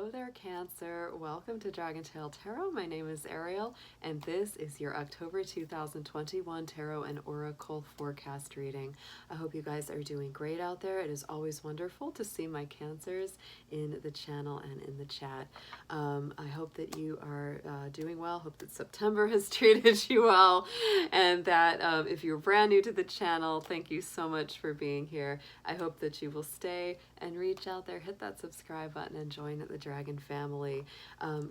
Hello there, Cancer. Welcome to Dragon Tale Tarot. My name is Ariel, and this is your October 2021 Tarot and Oracle forecast reading. I hope you guys are doing great out there. It is always wonderful to see my Cancers in the channel and in the chat. I hope that you are doing well. Hope that September has treated you well, and that if you're brand new to the channel, thank you so much for being here. I hope that you will stay and reach out there, hit that subscribe button, and join the Dragon family.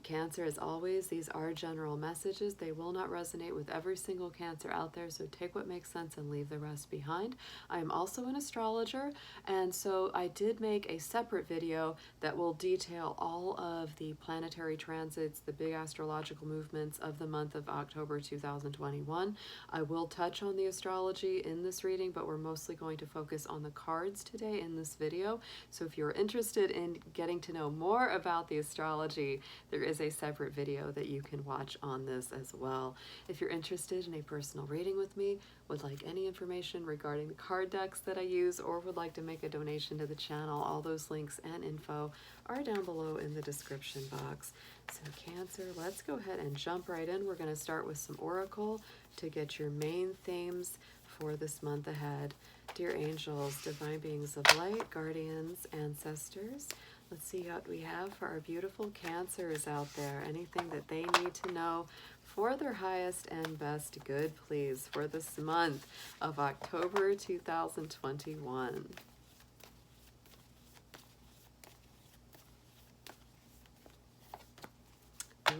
Cancer, as always, these are general messages. They will not resonate with every single Cancer out there, so take what makes sense and leave the rest behind. I am also an astrologer, and so I did make a separate video that will detail all of the planetary transits, the big astrological movements of the month of October 2021. I will touch on the astrology in this reading, but we're mostly going to focus on the cards today in this video. So if you're interested in getting to know more about the astrology, there is a separate video that you can watch on this as well. If you're interested in a personal reading with me, would like any information regarding the card decks that I use, or would like to make a donation to the channel, all those links and info are down below in the description box. So Cancer, let's go ahead and jump right in. We're going to start with some Oracle to get your main themes for this month ahead. Dear angels, divine beings of light, guardians, ancestors, let's see what we have for our beautiful Cancers out there. Anything that they need to know for their highest and best good, please, for this month of October 2021.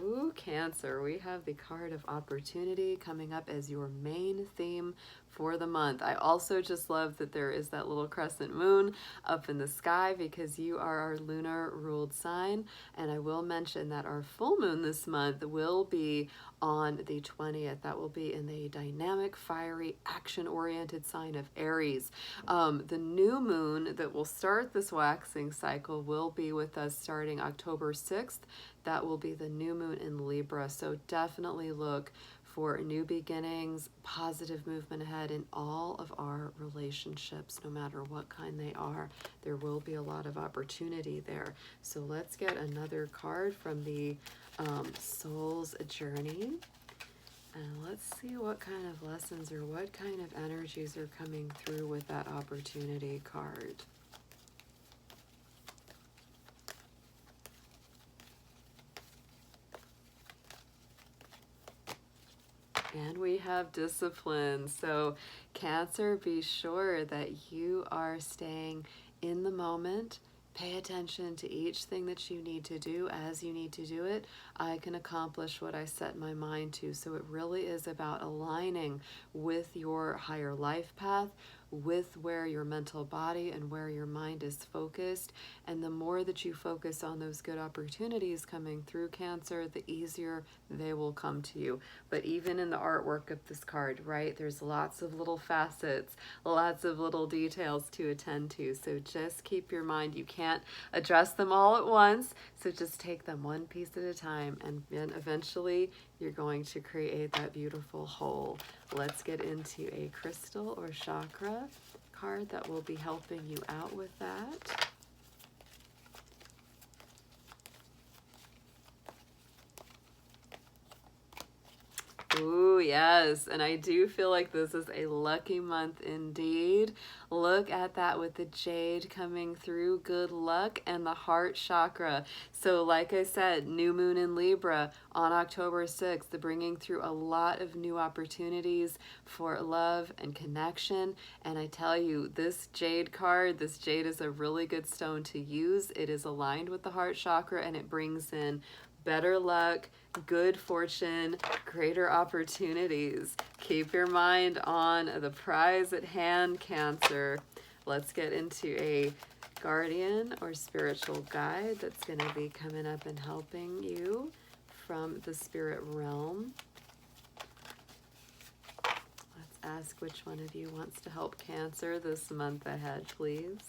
Ooh, Cancer, we have the card of opportunity coming up as your main theme for the month. I also just love that there is that little crescent moon up in the sky because you are our lunar ruled sign. And I will mention that our full moon this month will be on the 20th. That will be in the dynamic, fiery, action-oriented sign of Aries. The new moon that will start this waxing cycle will be with us starting October 6th. That will be the new moon in Libra. So definitely look for new beginnings, positive movement ahead in all of our relationships, no matter what kind they are. There will be a lot of opportunity there. So let's get another card from the Soul's Journey. And let's see what kind of lessons or what kind of energies are coming through with that opportunity card. And we have discipline. So Cancer, be sure that you are staying in the moment. Pay attention to each thing that you need to do as you need to do it. I can accomplish what I set my mind to. So it really is about aligning with your higher life path, with where your mental body and where your mind is focused. And the more that you focus on those good opportunities coming through, Cancer, the easier they will come to you. But even in the artwork of this card, right, there's lots of little facets, lots of little details to attend to. So just keep your mind, you can't address them all at once. So just take them one piece at a time, and then eventually you're going to create that beautiful whole. Let's get into a crystal or chakra card that will be helping you out with that. Ooh, yes, and I do feel like this is a lucky month indeed. Look at that with the jade coming through, good luck, and the heart chakra. So like I said, new moon in Libra on October 6th, bringing through a lot of new opportunities for love and connection. And I tell you, this jade card, this jade is a really good stone to use. It is aligned with the heart chakra, and it brings in better luck, good fortune, greater opportunities. Keep your mind on the prize at hand, Cancer. Let's get into a guardian or spiritual guide that's going to be coming up and helping you from the spirit realm. Let's ask which one of you wants to help Cancer this month ahead, please.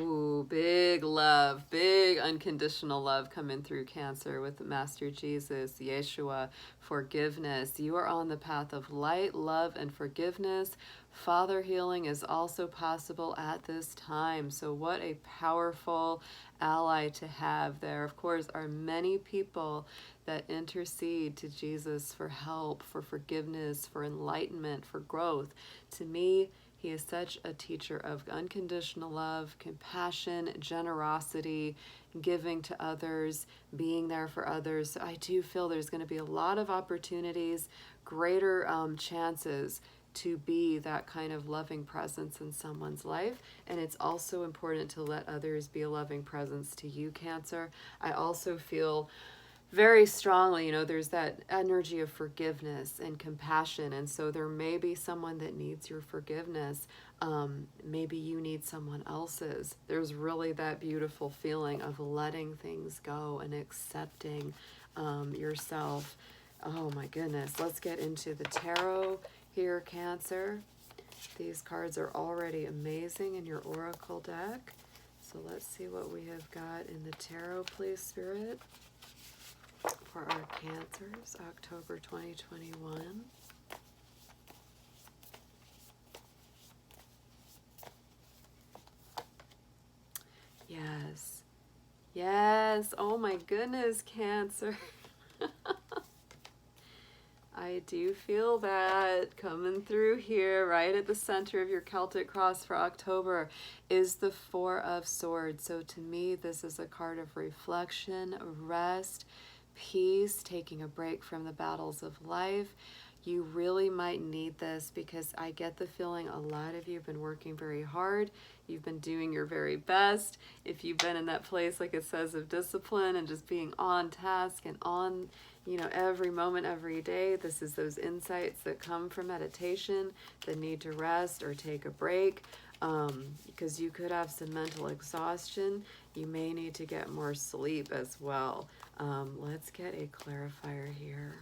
Ooh, big love, big unconditional love coming through Cancer with Master Jesus, Yeshua, forgiveness. You are on the path of light, love, and forgiveness. Father healing is also possible at this time. So what a powerful ally to have. There, of course, are many people that intercede to Jesus for help, for forgiveness, for enlightenment, for growth. To me, he is such a teacher of unconditional love, compassion, generosity, giving to others, being there for others. So I do feel there's going to be a lot of opportunities, greater chances to be that kind of loving presence in someone's life. And it's also important to let others be a loving presence to you, Cancer. I also feel very strongly, there's that energy of forgiveness and compassion. And so there may be someone that needs your forgiveness. Maybe you need someone else's. There's really that beautiful feeling of letting things go and accepting yourself. Oh my goodness. Let's get into the tarot here, Cancer. These cards are already amazing in your oracle deck. So let's see what we have got in the tarot, please, Spirit, for our Cancers, October 2021. Yes. Yes. Oh my goodness, Cancer. I do feel that coming through here, right at the center of your Celtic cross for October, is the Four of Swords. So to me, this is a card of reflection, rest, peace, taking a break from the battles of life. You really might need this because I get the feeling a lot of you have been working very hard. You've been doing your very best. If you've been in that place, like it says, of discipline and just being on task and on, every moment, every day, this is those insights that come from meditation, the need to rest or take a break, because you could have some mental exhaustion. You may need to get more sleep as well. Let's get a clarifier here.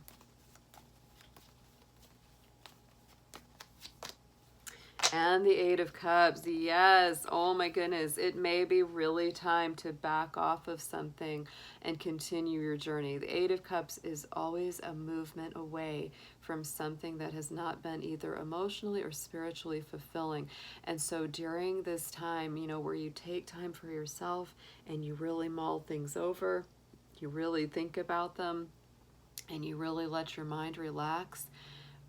And the Eight of Cups, yes, oh my goodness, it may be really time to back off of something and continue your journey. The Eight of Cups is always a movement away from something that has not been either emotionally or spiritually fulfilling. And so during this time, where you take time for yourself and you really mull things over, you really think about them, and you really let your mind relax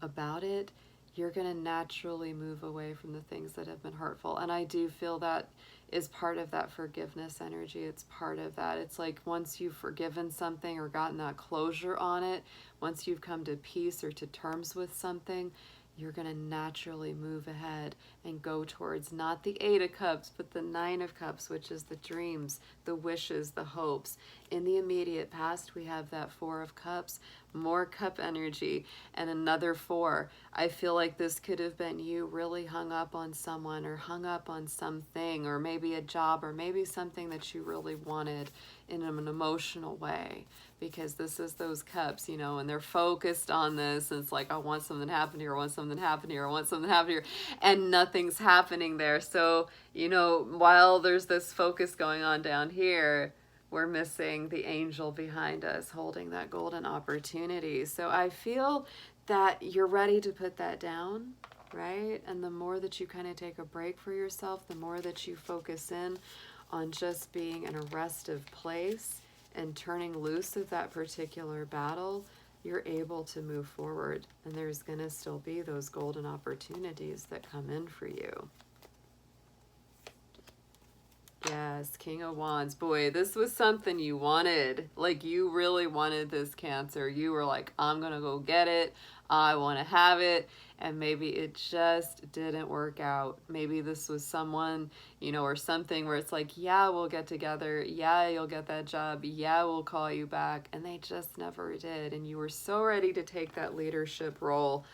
about it, you're going to naturally move away from the things that have been hurtful. And I do feel that is part of that forgiveness energy. It's part of that. It's like once you've forgiven something or gotten that closure on it, once you've come to peace or to terms with something, you're going to naturally move ahead and go towards not the Eight of Cups, but the Nine of Cups, which is the dreams, the wishes, the hopes. In the immediate past, we have that Four of Cups, more cup energy, and another four. I feel like this could have been you really hung up on someone or hung up on something, or maybe a job, or maybe something that you really wanted in an emotional way, because this is those cups, and they're focused on this, and it's like, I want something to happen here, I want something to happen here, I want something to happen here, and nothing's happening there. So, while there's this focus going on down here, we're missing the angel behind us holding that golden opportunity. So I feel that you're ready to put that down, right? And the more that you kind of take a break for yourself, the more that you focus in on just being in a restive place and turning loose of that particular battle, you're able to move forward. And there's going to still be those golden opportunities that come in for you. Yes, King of Wands. Boy, this was something you wanted. Like, you really wanted this, Cancer. You were like, I'm going to go get it. I want to have it. And maybe it just didn't work out. Maybe this was someone, or something where it's like, yeah, we'll get together. Yeah, you'll get that job. Yeah, we'll call you back. And they just never did. And you were so ready to take that leadership role.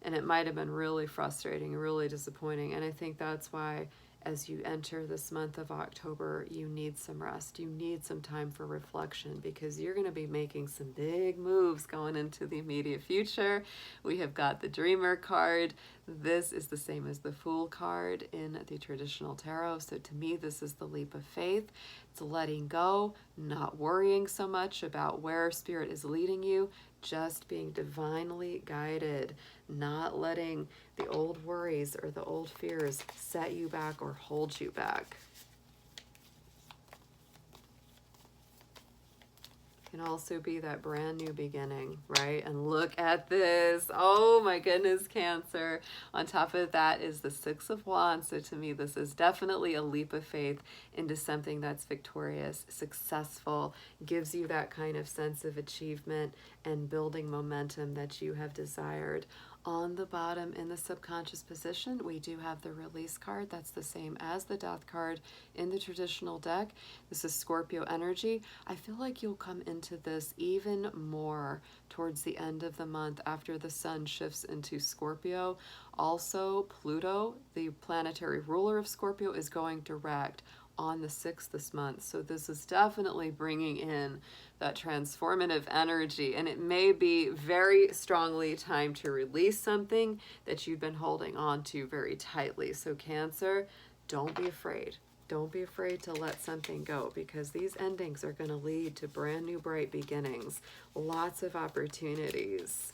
And it might have been really frustrating, really disappointing. And I think that's why as you enter this month of October, you need some rest. You need some time for reflection because you're going to be making some big moves going into the immediate future. We have got the Dreamer card. This is the same as the Fool card in the traditional tarot. So to me, this is the leap of faith. It's letting go, not worrying so much about where Spirit is leading you, just being divinely guided, not letting the old worries or the old fears set you back or hold you back. Can also be that brand new beginning, right? And look at this. Oh my goodness, Cancer. On top of that is the Six of Wands. So to me, this is definitely a leap of faith into something that's victorious, successful, gives you that kind of sense of achievement and building momentum that you have desired. On the bottom in the subconscious position, we do have the Release card. That's the same as the Death card in the traditional deck. This is Scorpio energy. I feel like you'll come into this even more towards the end of the month after the sun shifts into Scorpio. Also, Pluto, the planetary ruler of Scorpio, is going direct on the 6th this month. So this is definitely bringing in that transformative energy, and it may be very strongly time to release something that you've been holding on to very tightly. So Cancer, don't be afraid. Don't be afraid to let something go, because these endings are going to lead to brand new bright beginnings, lots of opportunities.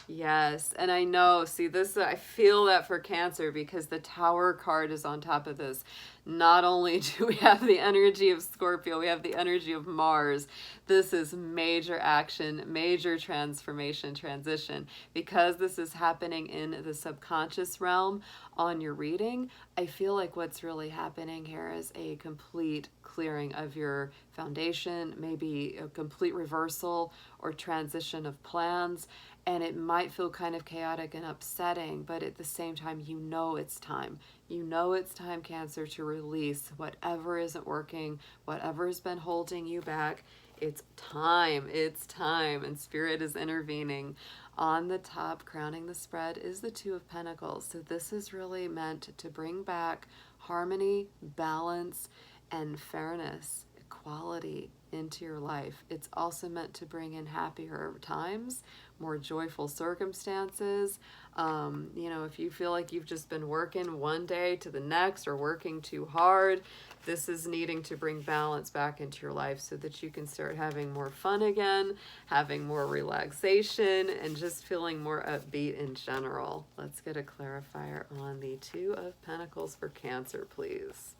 Yes, and I know, see this, I feel that for Cancer because the Tower card is on top of this. Not only do we have the energy of Scorpio, we have the energy of Mars. This is major action, major transformation, transition. Because this is happening in the subconscious realm on your reading, I feel like what's really happening here is a complete clearing of your foundation, maybe a complete reversal or transition of plans. And it might feel kind of chaotic and upsetting, but at the same time, you know it's time. You know it's time, Cancer, to release whatever isn't working, whatever has been holding you back. It's time. It's time. And Spirit is intervening. On the top, crowning the spread, is the Two of Pentacles. So this is really meant to bring back harmony, balance, and fairness, equality into your life. It's also meant to bring in happier times, more joyful circumstances. You know, if you feel like you've just been working one day to the next or working too hard, this is needing to bring balance back into your life so that you can start having more fun again, having more relaxation, and just feeling more upbeat in general. Let's get a clarifier on the Two of Pentacles for Cancer, please.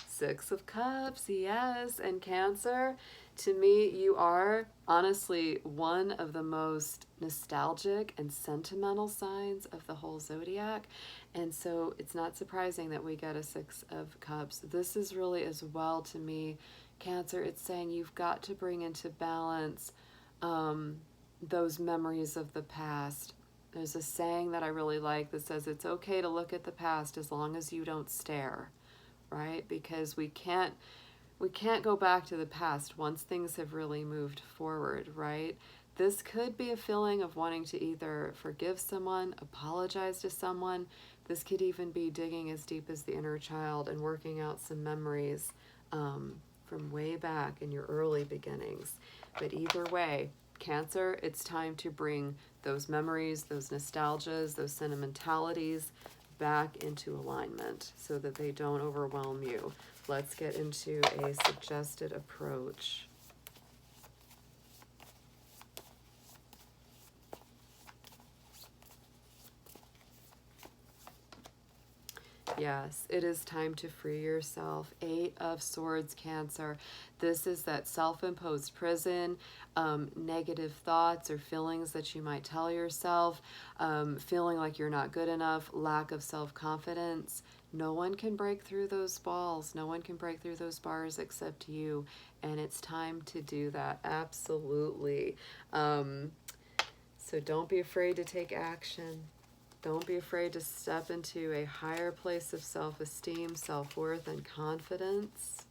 Six of Cups, yes, and Cancer, to me, you are honestly one of the most nostalgic and sentimental signs of the whole zodiac, and so it's not surprising that we get a Six of Cups. This is really as well, to me, Cancer, it's saying you've got to bring into balance those memories of the past. There's a saying that I really like that says it's okay to look at the past as long as you don't stare. Right? Because we can't go back to the past once things have really moved forward, right? This could be a feeling of wanting to either forgive someone, apologize to someone. This could even be digging as deep as the inner child and working out some memories from way back in your early beginnings. But either way, Cancer, it's time to bring those memories, those nostalgias, those sentimentalities back into alignment so that they don't overwhelm you. Let's get into a suggested approach. Yes, it is time to free yourself. Eight of Swords, Cancer. This is that self-imposed prison, negative thoughts or feelings that you might tell yourself, feeling like you're not good enough, lack of self-confidence. No one can break through those walls. No one can break through those bars except you. And it's time to do that. Absolutely. So don't be afraid to take action. Don't be afraid to step into a higher place of self-esteem, self-worth, and confidence.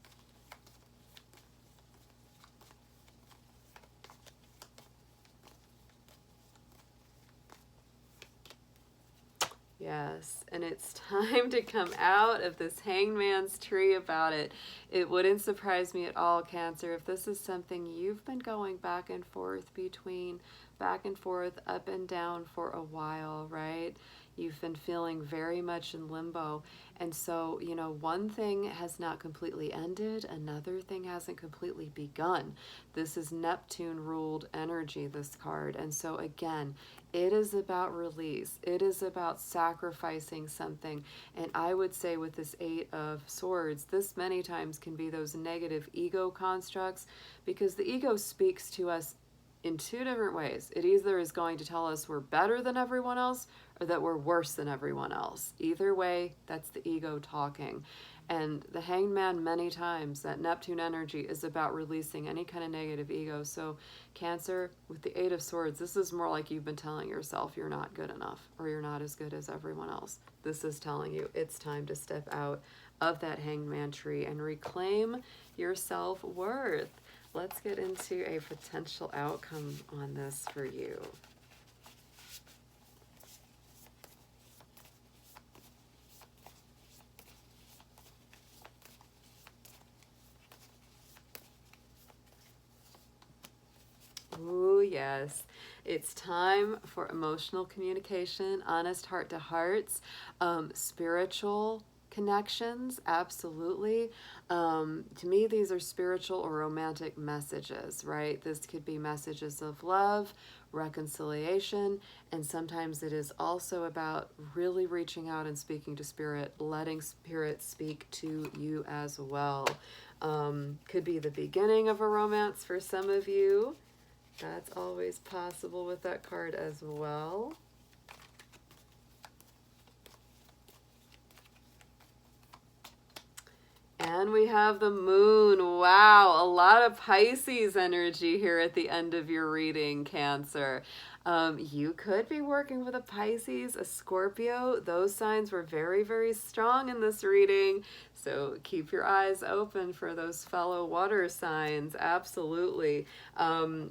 Yes, and it's time to come out of this hangman's tree about it. It wouldn't surprise me at all, Cancer, if this is something you've been going back and forth between, back and forth, up and down for a while, right? You've been feeling very much in limbo. And so, you know, one thing has not completely ended, another thing hasn't completely begun. This is Neptune ruled energy, this card. And so again, it is about release. It is about sacrificing something. And I would say with this Eight of Swords, this many times can be those negative ego constructs, because the ego speaks to us in two different ways. It either is going to tell us we're better than everyone else or that we're worse than everyone else. Either way, that's the ego talking. And the Hanged Man, many times, that Neptune energy is about releasing any kind of negative ego. So Cancer, with the Eight of Swords, this is more like you've been telling yourself you're not good enough or you're not as good as everyone else. This is telling you it's time to step out of that Hanged Man tree and reclaim your self-worth. Let's get into a potential outcome on this for you. Ooh, yes. It's time for emotional communication, honest heart-to-hearts, spiritual connections, absolutely. To me, these are spiritual or romantic messages, right? This could be messages of love, reconciliation, and sometimes it is also about really reaching out and speaking to Spirit, letting Spirit speak to you as well. Could be the beginning of a romance for some of you. That's always possible with that card as well. And we have the moon. Wow, a lot of Pisces energy here at the end of your reading, Cancer. You could be working with a Pisces, a Scorpio. Those signs were very, very strong in this reading. So keep your eyes open for those fellow water signs. Absolutely.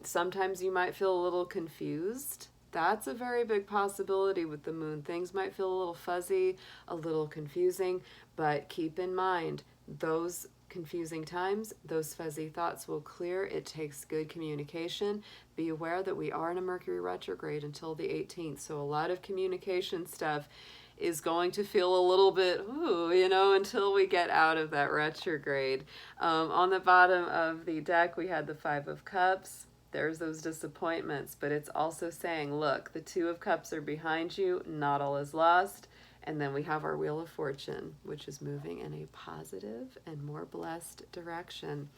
Sometimes you might feel a little confused. That's a very big possibility with the moon. Things might feel a little fuzzy, a little confusing, but keep in mind, those confusing times, those fuzzy thoughts will clear. It takes good communication. Be aware that we are in a Mercury retrograde until the 18th, so a lot of communication stuff is going to feel a little bit, ooh, you know, until we get out of that retrograde. On the bottom of the deck, we had the Five of Cups. There's those disappointments, but it's also saying, look, the Two of Cups are behind you, not all is lost. And then we have our Wheel of Fortune, which is moving in a positive and more blessed direction.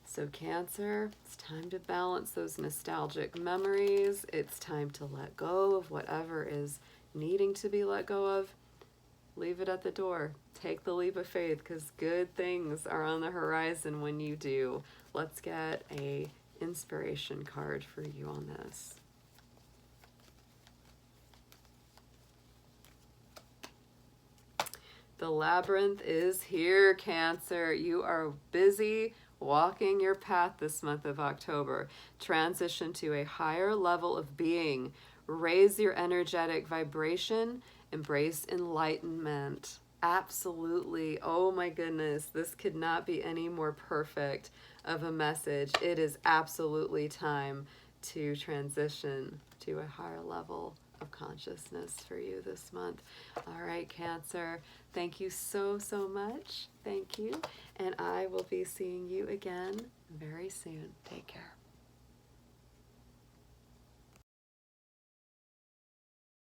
So Cancer, it's time to balance those nostalgic memories. It's time to let go of whatever is needing to be let go of. Leave it at the door. Take the leap of faith, because good things are on the horizon when you do. Let's get a inspiration card for you on this. The labyrinth is here, Cancer. You are busy walking your path this month of October. Transition to a higher level of being. Raise your energetic vibration. Embrace enlightenment. Absolutely. Oh my goodness. This could not be any more perfect of a message. It is absolutely time to transition to a higher level of consciousness for you this month. All right, Cancer. Thank you so, so much. Thank you. And I will be seeing you again very soon. Take care.